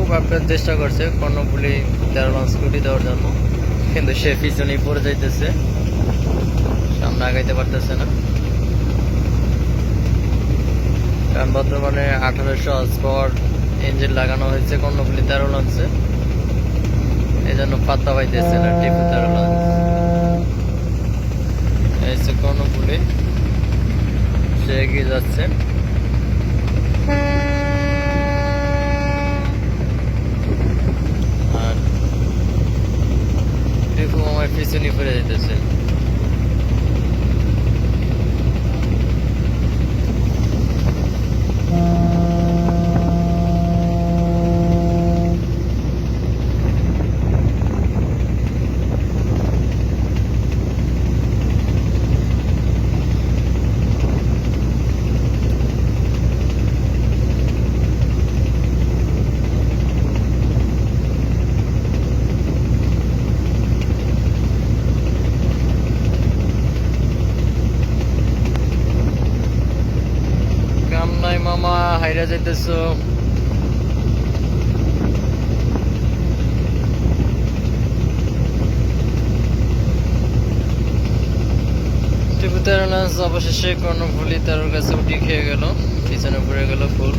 খুব আপ্রাণ চেষ্টা করছে কর্ণফুলি 13 লঞ্চ স্কুটি দেওয়ার জন্য, কিন্তু সে পিছনেই পড়ে যাইতেছে, সামনে আগাইতে পারতেছে না। কারণ বর্তমানে 1800 হর্স পাওয়ার ইঞ্জিন লাগানো হয়েছে কর্ণফুলি 13 লঞ্চে, এই জন্য পাত্তা পাইতেছে না টিপু 13 লঞ্চ। এই হচ্ছে কর্ণফুলি, সে এগিয়ে যাচ্ছে। আর টিপু আমার পিছনে ফিরে যেতেছে। কামনাই মামা হাইরা যাইতেছো। টিপু 13 লঞ্চ অবশেষে কর্ণফুলি 13 কাছে উঠি খেয়ে গেল, পিছনে পড়ে গেল ফুল।